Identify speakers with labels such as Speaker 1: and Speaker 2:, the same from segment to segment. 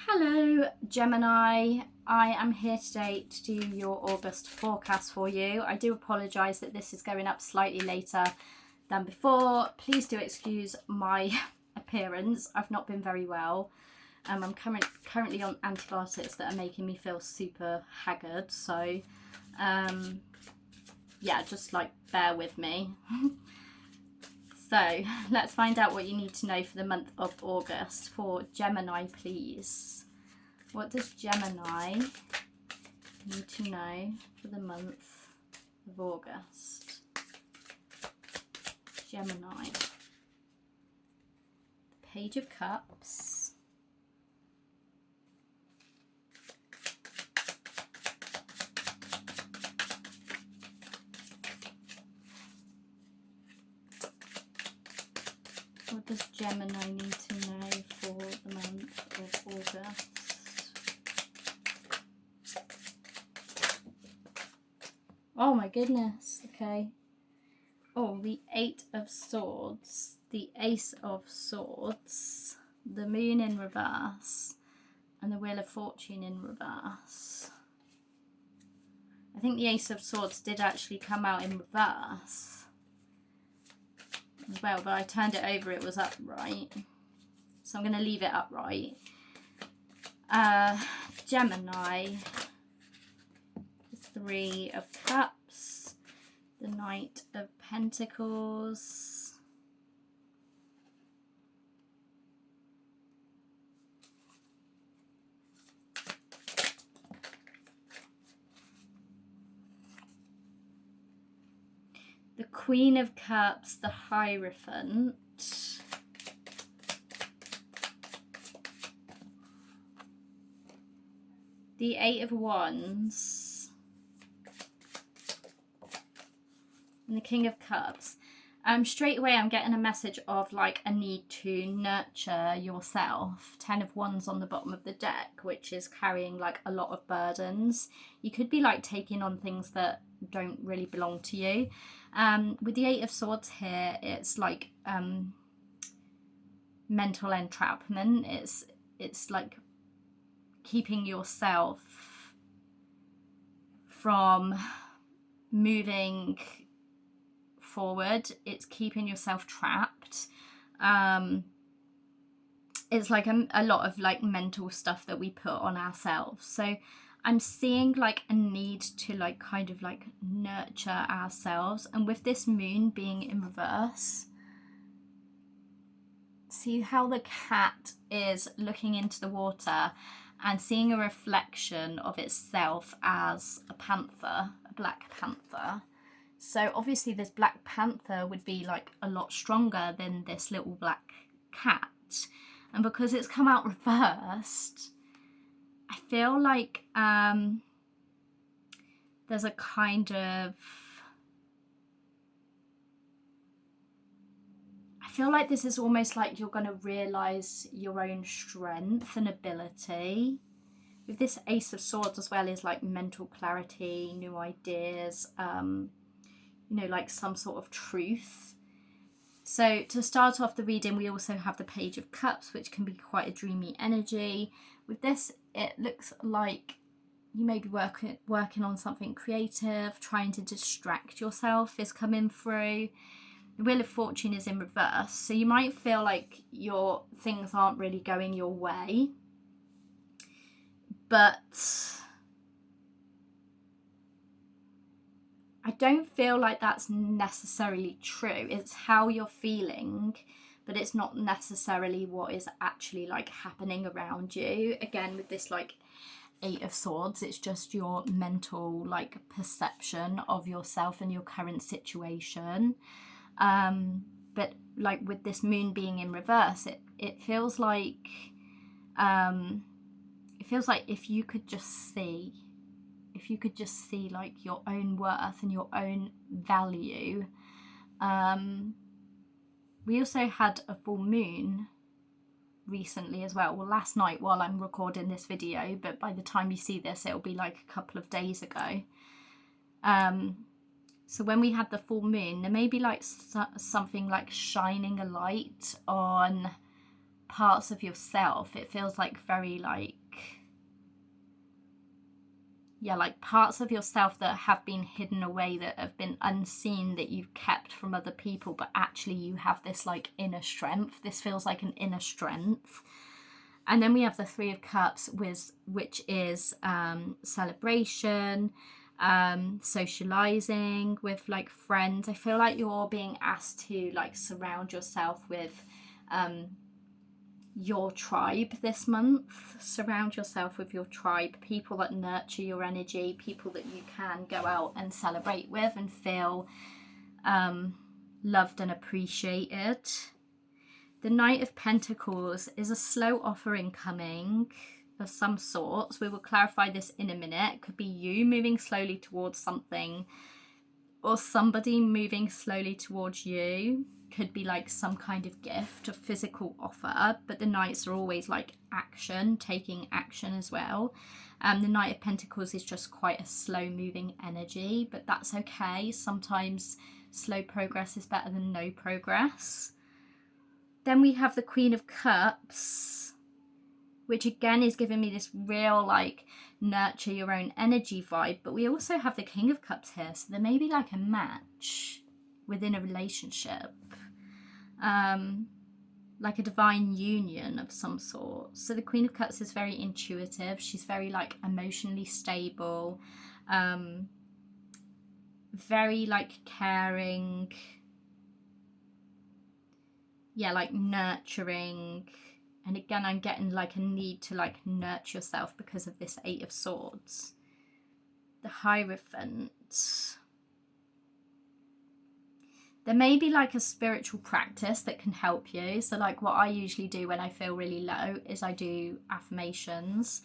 Speaker 1: Hello Gemini, I am here today to do your August forecast for you. I do apologise that this is going up slightly later than before. Please do excuse my appearance. I've not been very well. I'm currently on antibiotics that are making me feel super haggard, so yeah, just like bear with me. So let's find out what you need to know for the month of August for Gemini, please. What does Gemini need to know for the month of August? Gemini. The Page of Cups. What does Gemini need to know for the month of August? Oh my goodness, okay. Oh, the Eight of Swords, the Ace of Swords, the Moon in reverse, and the Wheel of Fortune in reverse. I think the Ace of Swords did actually come out in reverse as well, but I turned it over, it was upright. So I'm going to leave it upright. Gemini, the Three of Cups, the Knight of Pentacles, the Queen of Cups, the Hierophant, the Eight of Wands, and the King of Cups. Straight away I'm getting a message of like a need to nurture yourself. 10 of Wands on the bottom of the deck, which is carrying like a lot of burdens. You could be like taking on things that don't really belong to you. With the Eight of Swords here, it's like mental entrapment. It's like keeping yourself from moving forward. It's keeping yourself trapped. It's like a lot of like mental stuff that we put on ourselves. So I'm seeing like a need to like kind of like nurture ourselves. And with this moon being in reverse, see how the cat is looking into the water and seeing a reflection of itself as a panther, a black panther. So obviously this black panther would be like a lot stronger than this little black cat. And because it's come out reversed, I feel like there's a kind of, I feel like this is almost like you're going to realise your own strength and ability. With this Ace of Swords as well is like mental clarity, new ideas, you know, like some sort of truth. So to start off the reading, we also have the Page of Cups, which can be quite a dreamy energy. With this, it looks like you may be working on something creative, trying to distract yourself is coming through. The Wheel of Fortune is in reverse, so you might feel like your things aren't really going your way. But I don't feel like that's necessarily true. It's how you're feeling, but it's not necessarily what is actually like happening around you. Again, with this like Eight of Swords, it's just your mental like perception of yourself and your current situation. But like with this moon being in reverse, it feels like if you could just see, like your own worth and your own value. We also had a full moon recently as well last night while I'm recording this video, but by the time you see this it'll be like a couple of days ago. So when we had the full moon, there may be like something like shining a light on parts of yourself. It feels like very like, yeah, like parts of yourself that have been hidden away, that have been unseen, that you've kept from other people, but actually you have this like inner strength. This feels like an inner strength. And then we have the Three of Cups, which is celebration, socializing with like friends. I feel like you're being asked to like surround yourself with your tribe this month. Surround yourself with your tribe, people that nurture your energy, people that you can go out and celebrate with and feel loved and appreciated. The Knight of Pentacles is a slow offering coming of some sorts. We will clarify this in a minute. It could be you moving slowly towards something, or somebody moving slowly towards you. Could be like some kind of gift, a physical offer, but the Knights are always like action, taking action as well. The Knight of Pentacles is just quite a slow moving energy, but that's okay. Sometimes slow progress is better than no progress. Then we have the Queen of Cups, which again is giving me this real like nurture your own energy vibe, but we also have the King of Cups here, so there may be like a match within a relationship, like a divine union of some sort. So the Queen of Cups is very intuitive. She's very like emotionally stable, very like caring, yeah, like nurturing. And again, I'm getting like a need to like nurture yourself because of this Eight of Swords. The Hierophant. There may be like a spiritual practice that can help you. So like what I usually do when I feel really low is I do affirmations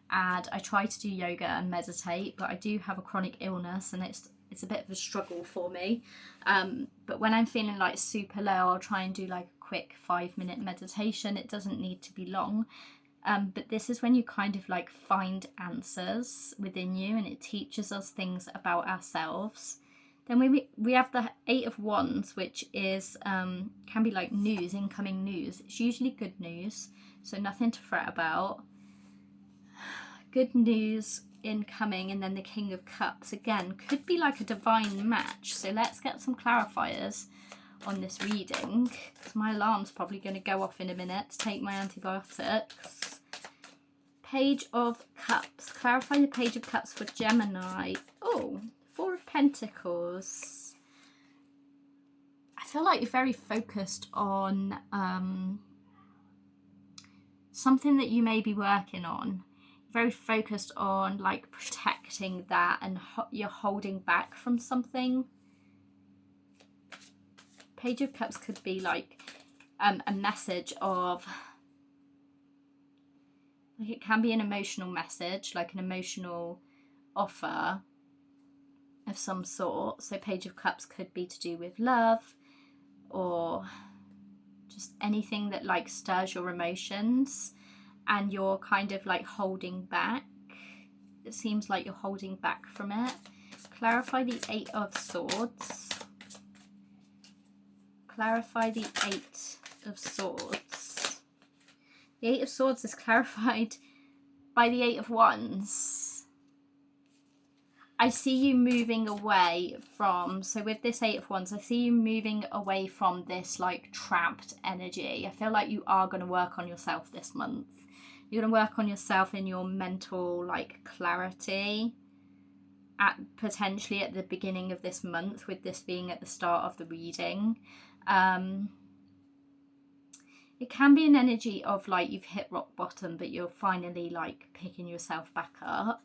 Speaker 1: and I try to do yoga and meditate, but I do have a chronic illness and it's a bit of a struggle for me. But when I'm feeling like super low, I'll try and do like a quick 5-minute meditation. It doesn't need to be long. But this is when you kind of like find answers within you, and it teaches us things about ourselves. Then we have the Eight of Wands, which is can be like news, incoming news. It's usually good news, so nothing to fret about. Good news incoming. And then the King of Cups again could be like a divine match. So let's get some clarifiers on this reading, because my alarm's probably going to go off in a minute to take my antibiotics. Page of Cups. Clarify the Page of Cups for Gemini. Oh, Four of Pentacles. I feel like you're very focused on something that you may be working on. Very focused on like protecting that, and you're holding back from something. Page of Cups could be like a message of, like it can be an emotional message, like an emotional offer of some sort. So Page of Cups could be to do with love, or just anything that like stirs your emotions and you're kind of like holding back. It seems like you're holding back from it. Clarify the Eight of Swords. Clarify the Eight of Swords. The Eight of Swords is clarified by the Eight of Wands. I see you moving away from, so with this Eight of Wands, I see you moving away from this like trapped energy. I feel like you are going to work on yourself this month. You're going to work on yourself in your mental like clarity potentially at the beginning of this month, with this being at the start of the reading. It can be an energy of like you've hit rock bottom, but you're finally like picking yourself back up.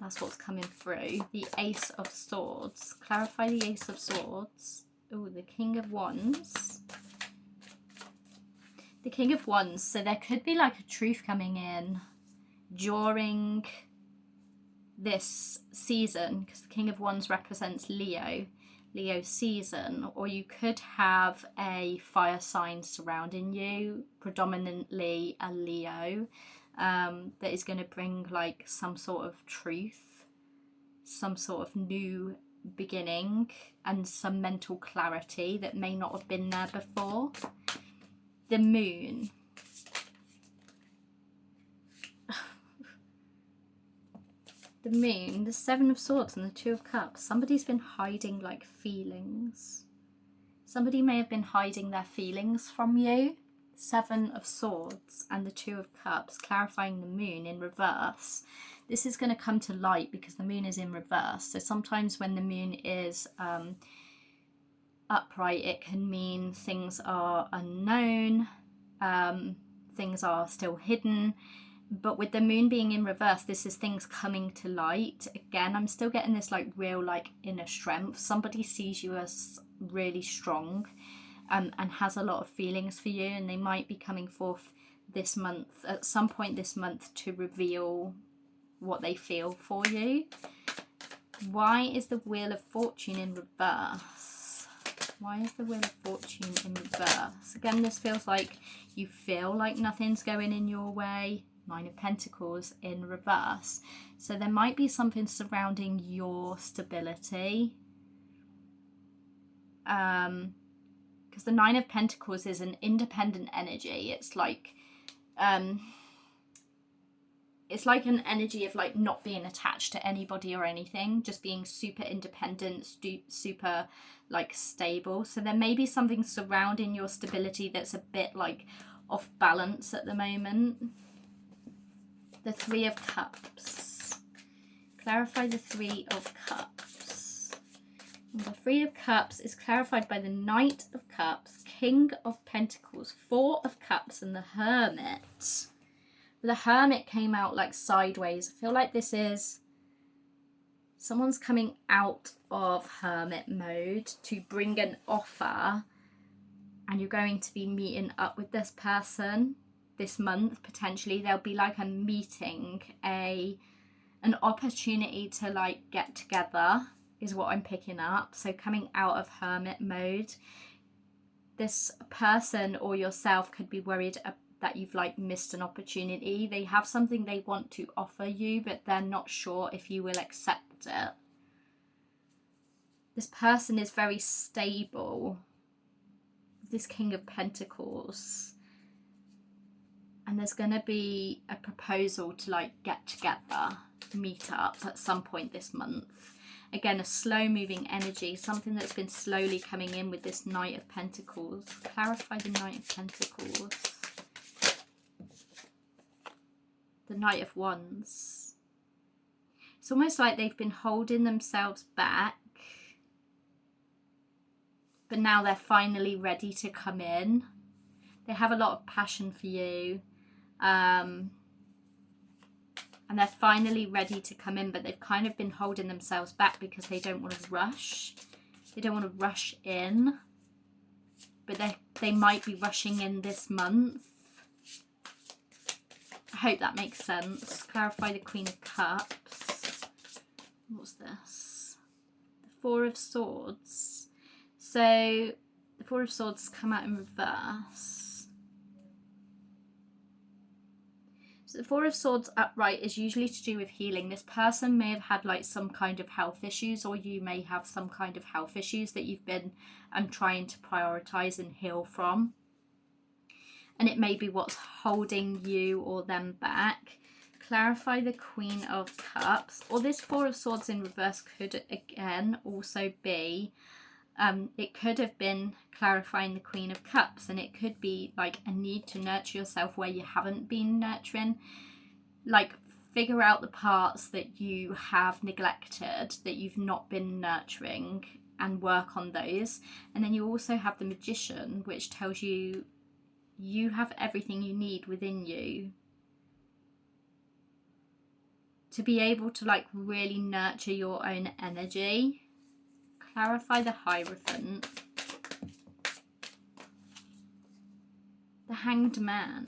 Speaker 1: That's what's coming through. The Ace of Swords. Clarify the Ace of Swords. Oh, the King of Wands. The King of Wands. So there could be like a truth coming in during this season, because the King of Wands represents Leo season, or you could have a fire sign surrounding you, predominantly a Leo, that is going to bring like some sort of truth, some sort of new beginning, and some mental clarity that may not have been there before. the moon. The moon, the Seven of Swords and the Two of Cups. Somebody's been hiding like feelings. Somebody may have been hiding their feelings from you. Seven of Swords and the Two of Cups, clarifying the moon in reverse. This is going to come to light because the moon is in reverse. So sometimes when the moon is upright, it can mean things are unknown, things are still hidden. But with the moon being in reverse, this is things coming to light. Again, I'm still getting this like real like inner strength. Somebody sees you as really strong and has a lot of feelings for you, and they might be coming forth this month, at some point this month, to reveal what they feel for you. Why is the Wheel of Fortune in reverse? Why is the Wheel of Fortune in reverse? Again, this feels like you feel like nothing's going in your way. Nine of Pentacles in reverse. So there might be something surrounding your stability. Because the Nine of Pentacles is an independent energy. It's like an energy of like not being attached to anybody or anything, just being super independent, super like stable. So there may be something surrounding your stability that's a bit like off balance at the moment. The Three of Cups. Clarify the Three of Cups. And the Three of Cups is clarified by the Knight of Cups, King of Pentacles, Four of Cups, and the Hermit. The Hermit came out like sideways. I feel like this is someone's coming out of hermit mode to bring an offer, and you're going to be meeting up with this person this month. Potentially there'll be like a meeting, an opportunity to like get together is what I'm picking up. So coming out of hermit mode, this person or yourself could be worried that you've like missed an opportunity. They have something they want to offer you, but they're not sure if you will accept it. This person is very stable, this King of Pentacles, and there's going to be a proposal to like get together, meet up at some point this month. Again, a slow moving energy, something that's been slowly coming in with this Knight of Pentacles. Clarify the Knight of Pentacles. The Knight of Wands. It's almost like they've been holding themselves back, but now they're finally ready to come in. They have a lot of passion for you, and they're finally ready to come in, but they've kind of been holding themselves back because they don't want to rush. They don't want to rush in, but they might be rushing in this month. I hope that makes sense. Clarify the Queen of Cups. What's this? The Four of Swords. So the Four of Swords come out in reverse. So the Four of Swords upright is usually to do with healing. This person may have had like some kind of health issues, or you may have some kind of health issues that you've been trying to prioritize and heal from. And it may be what's holding you or them back. Clarify the Queen of Cups. Or this Four of Swords in reverse could again also be, it could have been clarifying the Queen of Cups, and it could be like a need to nurture yourself where you haven't been nurturing. Like figure out the parts that you have neglected, that you've not been nurturing, and work on those. And then you also have the Magician, which tells you you have everything you need within you to be able to like really nurture your own energy. Clarify the Hierophant. The Hanged Man.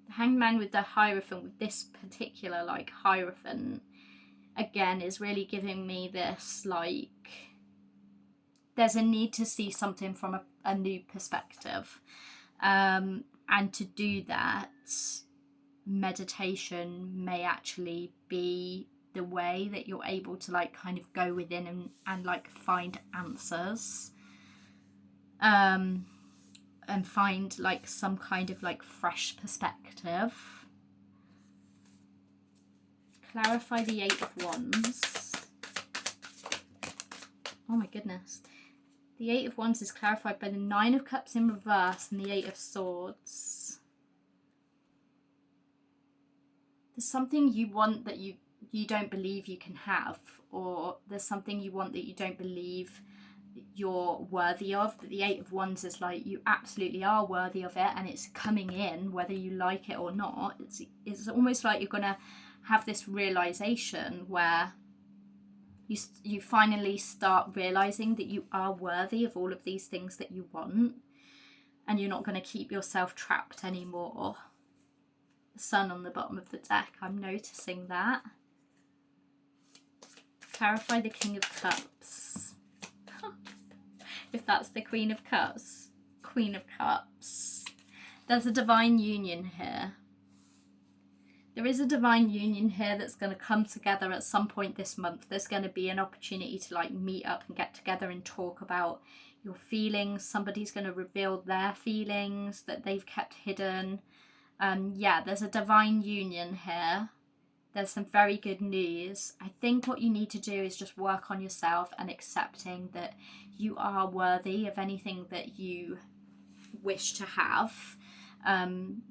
Speaker 1: The Hanged Man with the Hierophant, with this particular like Hierophant, again is really giving me this like, there's a need to see something from a new perspective, and to do that, meditation may actually be the way that you're able to like kind of go within and like find answers. and find like some kind of like fresh perspective. Clarify the Eight of Wands. Oh my goodness. The Eight of Wands is clarified by the Nine of Cups in reverse and the Eight of Swords. There's something you want that you don't believe you can have, or there's something you want that you don't believe you're worthy of. But the Eight of Wands is like, you absolutely are worthy of it, and it's coming in whether you like it or not. It's almost like you're gonna have this realization where you finally start realizing that you are worthy of all of these things that you want, and you're not going to keep yourself trapped anymore. The Sun on the bottom of the deck, I'm noticing that. Clarify the King of Cups. If that's the Queen of Cups. Queen of Cups. There's a divine union here. There is a divine union here that's going to come together at some point this month. There's going to be an opportunity to like meet up and get together and talk about your feelings. Somebody's going to reveal their feelings that they've kept hidden. Yeah, there's a divine union here. There's some very good news. I think what you need to do is just work on yourself and accepting that you are worthy of anything that you wish to have.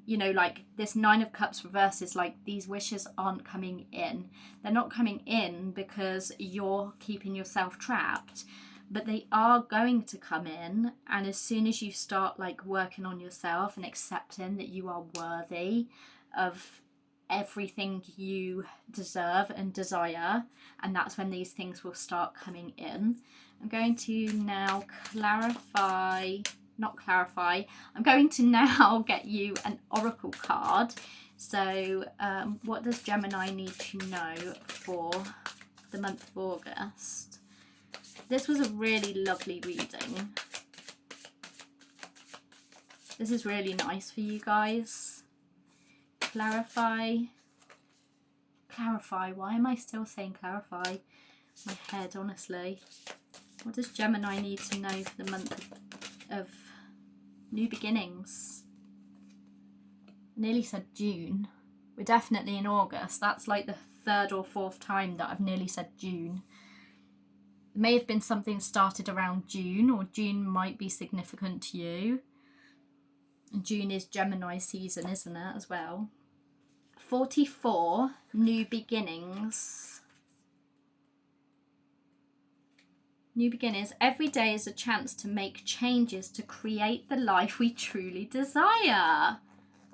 Speaker 1: You know, like this Nine of Cups reverse is like, these wishes aren't coming in. They're not coming in because you're keeping yourself trapped, but they are going to come in. And as soon as you start like working on yourself and accepting that you are worthy of everything you deserve and desire, and that's when these things will start coming in. I'm going to now I'm going to now get you an oracle card. So what does Gemini need to know for the month of August? This was a really lovely reading. This is really nice for you guys. Clarify. Why am I still saying clarify? My head, honestly. What does Gemini need to know for the month of new beginnings? I nearly said June. We're definitely in August. That's like the third or fourth time that I've nearly said June. It may have been something started around June, or June might be significant to you. And June is Gemini season, isn't it, as well? 44, new beginnings. New beginnings. Every day is a chance to make changes to create the life we truly desire.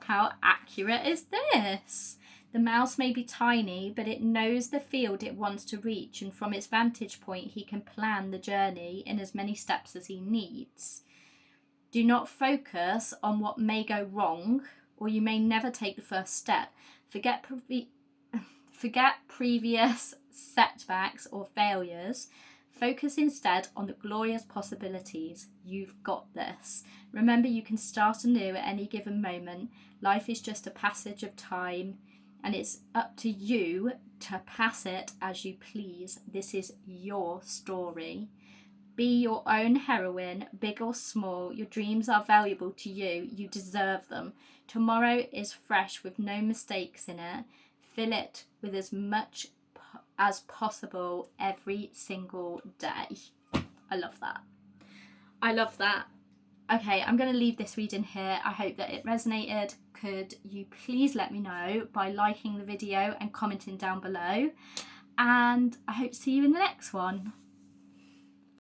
Speaker 1: How accurate is this? The mouse may be tiny, but it knows the field it wants to reach, and from its vantage point, he can plan the journey in as many steps as he needs. Do not focus on what may go wrong, or you may never take the first step. Forget previous setbacks or failures. Focus instead on the glorious possibilities. You've got this. Remember, you can start anew at any given moment. Life is just a passage of time, and it's up to you to pass it as you please. This is your story. Be your own heroine, big or small. Your dreams are valuable to you. You deserve them. Tomorrow is fresh with no mistakes in it. Fill it with as much as possible every single day. I love that. I love that. Okay, I'm going to leave this reading here. I hope that it resonated. Could you please let me know by liking the video and commenting down below? And I hope to see you in the next one.